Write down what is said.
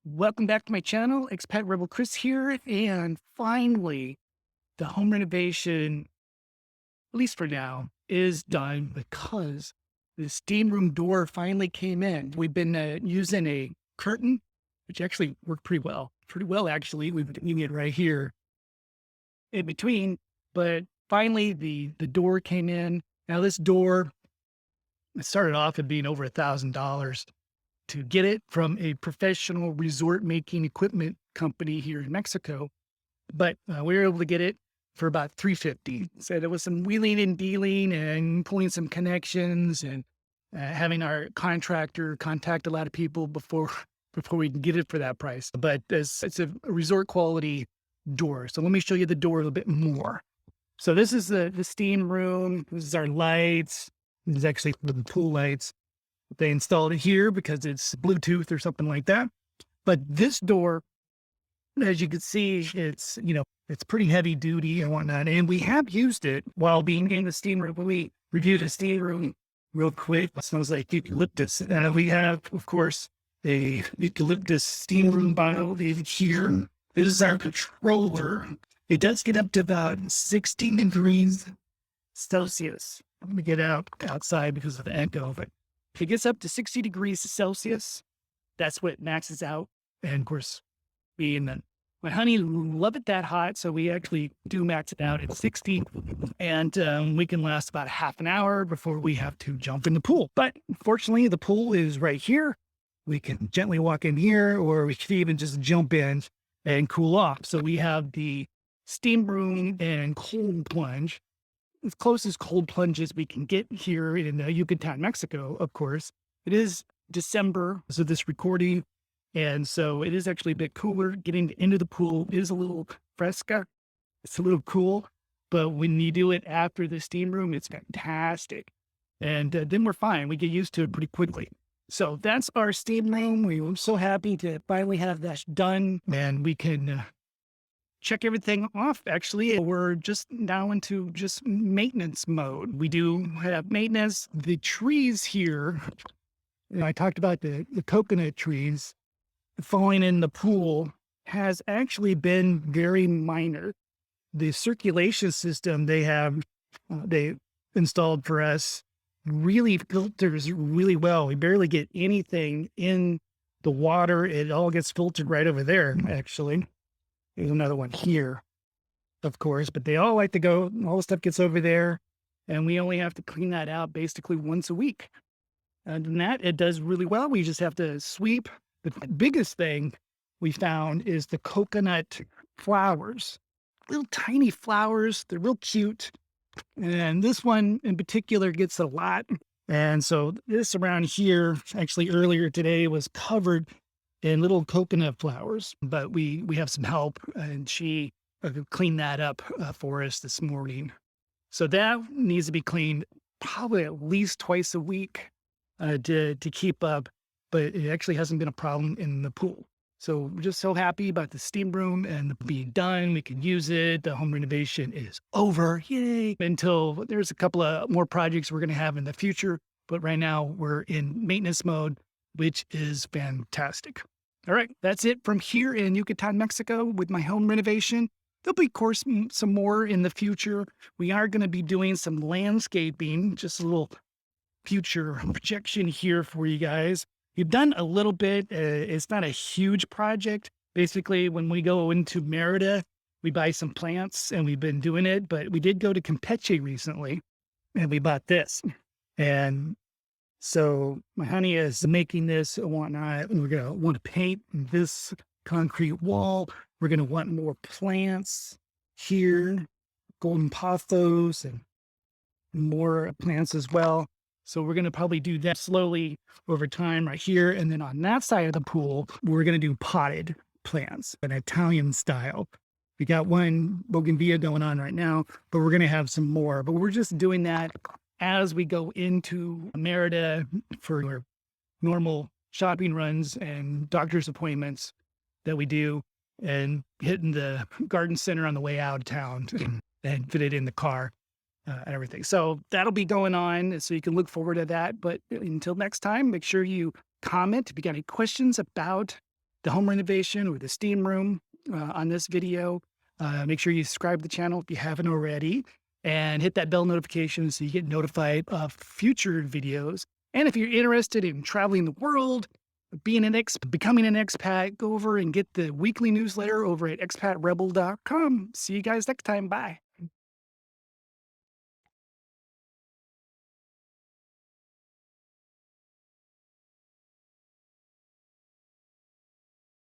Welcome back to my channel. Expat Rebel Chris here. And finally, the home renovation, at least for now, is done because the steam room door finally came in. We've been using a curtain, which actually worked pretty well. Pretty well, actually. We've been using it right here in between. But finally, the door came in. Now, this door, it started off at being over $1,000 to get it from a professional resort making equipment company here in Mexico. But we were able to get it for about 350. So there was some wheeling and dealing and pulling some connections and having our contractor contact a lot of people before we can get it for that price. But it's a resort quality door. So let me show you the door a little bit more. So this is the steam room. This is our lights. This is actually the pool lights. They installed it here because it's Bluetooth or something like that. But this door, as you can see, it's pretty heavy duty and whatnot. And we have used it while being in the steam room. We reviewed a steam room real quick. It smells like eucalyptus. We have, of course, a eucalyptus steam room bottle here. This is our controller. It does get up to about 16 degrees Celsius. Let me get outside because of the echo, but it gets up to 60 degrees Celsius. That's what maxes out. And of course, my honey love it that hot. So we actually do max it out at 60. And we can last about half an hour before we have to jump in the pool. But fortunately, the pool is right here. We can gently walk in here, or we can even just jump in and cool off. So we have the steam room and cold plunge. As close as cold plunges we can get here in Yucatan, Mexico, of course. It is December of this recording, and so it is actually a bit cooler. Getting into the pool is a little fresca. It's a little cool, but when you do it after the steam room, it's fantastic. And then we're fine. We get used to it pretty quickly. So that's our steam room. We were so happy to finally have that done, and we can check everything off. Actually, we're just now into just maintenance mode. We do have maintenance. The trees here, I talked about the coconut trees falling in the pool, has actually been very minor. The circulation system they installed for us really filters really well. We barely get anything in the water. It all gets filtered right over there, actually. There's another one here, of course, but they all like to go, all the stuff gets over there, and we only have to clean that out basically once a week. And that, it does really well. We just have to sweep. The biggest thing we found is the coconut flowers, little tiny flowers. They're real cute. And this one in particular gets a lot. And so this around here, actually earlier today, was covered in little coconut flowers, but we have some help, and she cleaned that up for us this morning. So that needs to be cleaned probably at least twice a week to keep up, but it actually hasn't been a problem in the pool. So we're just so happy about the steam room and being done. We can use it. The home renovation is over. Yay. Until there's a couple of more projects we're going to have in the future. But right now we're in maintenance mode, which is fantastic. All right, that's it from here in Yucatan, Mexico with my home renovation. There'll be, of course, some more in the future. We are going to be doing some landscaping, just a little future projection here for you guys. We've done a little bit. It's not a huge project. Basically, when we go into Merida, we buy some plants, and we've been doing it. But we did go to Campeche recently, and we bought this. And so my honey is making this and whatnot, and we're going to want to paint this concrete wall. We're going to want more plants here, golden pothos, and more plants as well. So we're going to probably do that slowly over time right here. And then on that side of the pool, we're going to do potted plants, an Italian style. We got one bougainvillea going on right now, but we're going to have some more. But we're just doing that as we go into Merida for our normal shopping runs and doctor's appointments that we do, and hitting the garden center on the way out of town and fit it in the car and everything. So that'll be going on. So you can look forward to that. But until next time, make sure you comment if you got any questions about the home renovation or the steam room on this video, make sure you subscribe to the channel if you haven't already and hit that bell notification so you get notified of future videos. And if you're interested in traveling the world, becoming an expat, go over and get the weekly newsletter over at expatrebel.com. See you guys next time. Bye.